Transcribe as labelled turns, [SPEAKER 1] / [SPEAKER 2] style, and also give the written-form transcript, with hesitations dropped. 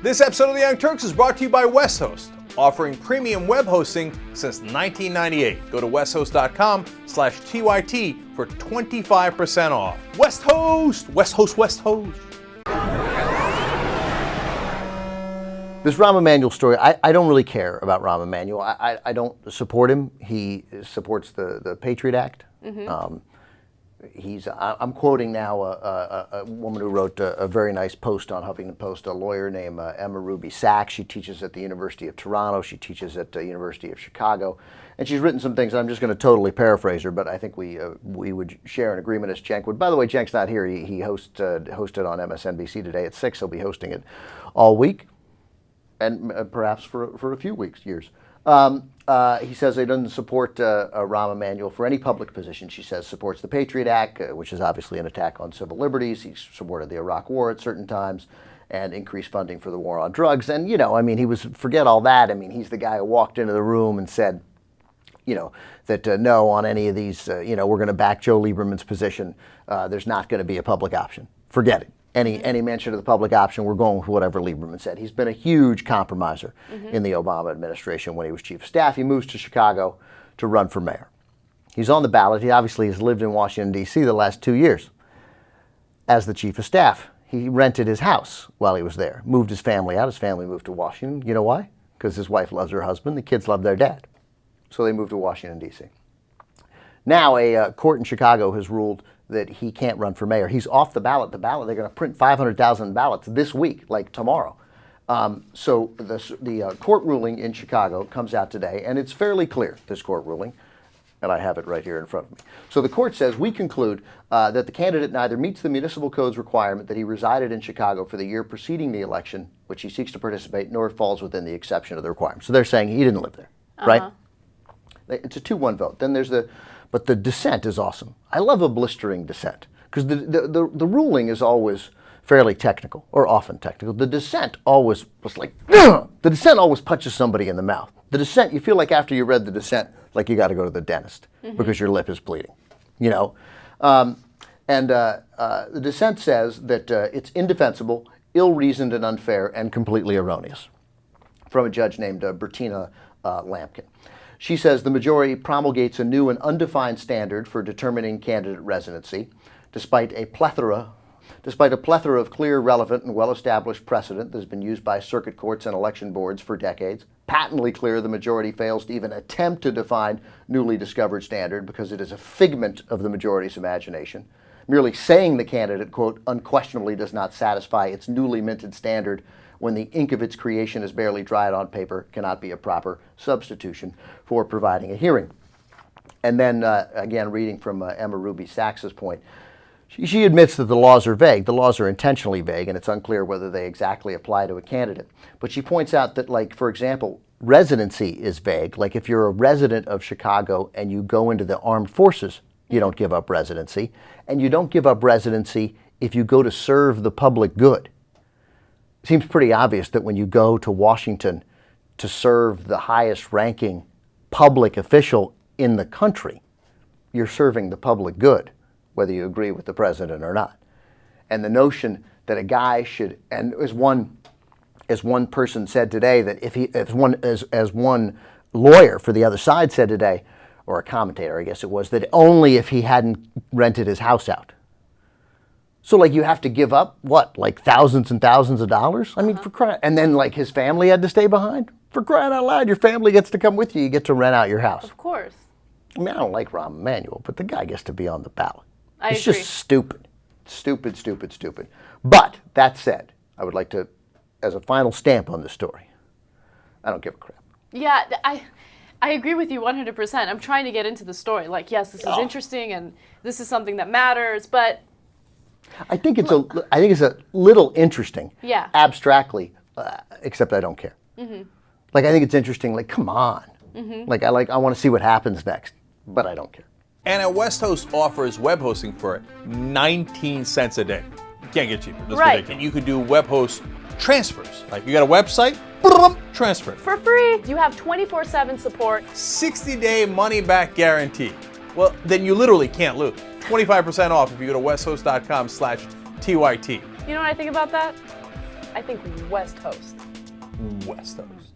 [SPEAKER 1] This episode of the Young Turks is brought to you by WestHost, offering premium web hosting since 1998. Go to westhost.com/TYT for 25% off. WestHost! WestHost, WestHost!
[SPEAKER 2] This Rahm Emanuel story, I don't really care about Rahm Emanuel. I don't support him. He supports the Patriot Act. Mm-hmm. I'm quoting now a woman who wrote a very nice post on Huffington Post, a lawyer named Emma Ruby Sachs. She teaches at the University of Toronto. She teaches at the University of Chicago. And she's written some things. I'm just going to totally paraphrase her, but I think we would share an agreement as Cenk would. By the way, Cenk's not here. He hosted on MSNBC today at 6. He'll be hosting it all week and perhaps for a few years. He says he doesn't support Rahm Emanuel for any public position. She says supports the Patriot Act, which is obviously an attack on civil liberties. He's supported the Iraq War at certain times and increased funding for the war on drugs. And, forget all that. I mean, he's the guy who walked into the room and said, that no, on any of these, we're going to back Joe Lieberman's position. There's not going to be a public option. Forget it. Any mention of the public option, we're going with whatever Lieberman said. He's been a huge compromiser in the Obama administration when he was chief of staff. He moves to Chicago to run for mayor. He's on the ballot. He obviously has lived in Washington, D.C. the last 2 years as the chief of staff. He rented his house while he was there, moved his family out. His family moved to Washington. You know why? Because his wife loves her husband. The kids love their dad. So they moved to Washington, D.C. Now a court in Chicago has ruled that he can't run for mayor. He's off the ballot. They're going to print 500,000 ballots this week, like tomorrow. So the court ruling in Chicago comes out today, and it's fairly clear, this court ruling, and I have it right here in front of me. So the court says, we conclude that the candidate neither meets the municipal code's requirement that he resided in Chicago for the year preceding the election, which he seeks to participate, nor falls within the exception of the requirement. So they're saying he didn't live there, right? It's a 2-1 vote. Then there's but the dissent is awesome. I love a blistering dissent because the ruling is always fairly technical, or often technical. The dissent always was like, ugh! The dissent always punches somebody in the mouth. The dissent, you feel like after you read the dissent, like you got to go to the dentist because your lip is bleeding, The dissent says that it's indefensible, ill-reasoned and unfair, and completely erroneous, from a judge named Bertina Lampkin. She says the majority promulgates a new and undefined standard for determining candidate residency, despite a plethora of clear, relevant, and well-established precedent that has been used by circuit courts and election boards for decades. Patently clear, the majority fails to even attempt to define newly discovered standard because it is a figment of the majority's imagination. Merely saying the candidate, quote, unquestionably does not satisfy its newly minted standard when the ink of its creation is barely dried on paper, cannot be a proper substitution for providing a hearing. And then, again, reading from Emma Ruby Sachs's point, she admits that the laws are vague. The laws are intentionally vague, and it's unclear whether they exactly apply to a candidate. But she points out that, like, for example, residency is vague. Like, if you're a resident of Chicago and you go into the armed forces, you don't give up residency. And you don't give up residency if you go to serve the public good. It seems pretty obvious that when you go to Washington to serve the highest ranking public official in the country, you're serving the public good, whether you agree with the president or not. And the notion that a guy should, and as one person said today, that as one lawyer for the other side said today, or a commentator, I guess it was, that only if he hadn't rented his house out. So, like, you have to give up, what, like thousands and thousands of dollars? I mean, for crying. And then, like, his family had to stay behind? For crying out loud, your family gets to come with you. You get to rent out your house.
[SPEAKER 3] Of course.
[SPEAKER 2] I mean, I don't like Rahm Emanuel, but the guy gets to be on the ballot.
[SPEAKER 3] It's
[SPEAKER 2] agree. Just stupid. Stupid, stupid, stupid. But, that said, I would like to, as a final stamp on this story, I don't give a crap.
[SPEAKER 3] Yeah, I agree with you 100%. I'm trying to get into the story. Like, yes, this is interesting, and this is something that matters, but
[SPEAKER 2] I think it's a little interesting, abstractly, except I don't care. Like, I think it's interesting. Like, come on. Like, I want to see what happens next, but I don't care.
[SPEAKER 1] And WestHost offers web hosting for 19 cents a day. You can't get cheaper. That's
[SPEAKER 3] right.
[SPEAKER 1] ridiculous. You could do web host transfers. Like, you got a website, transfer.
[SPEAKER 3] For free. You have 24/7 support.
[SPEAKER 1] 60-day money-back guarantee. Well, then you literally can't lose. 25% off if you go to westhost.com/TYT.
[SPEAKER 3] You know what I think about that? I think West Host.
[SPEAKER 1] West Host.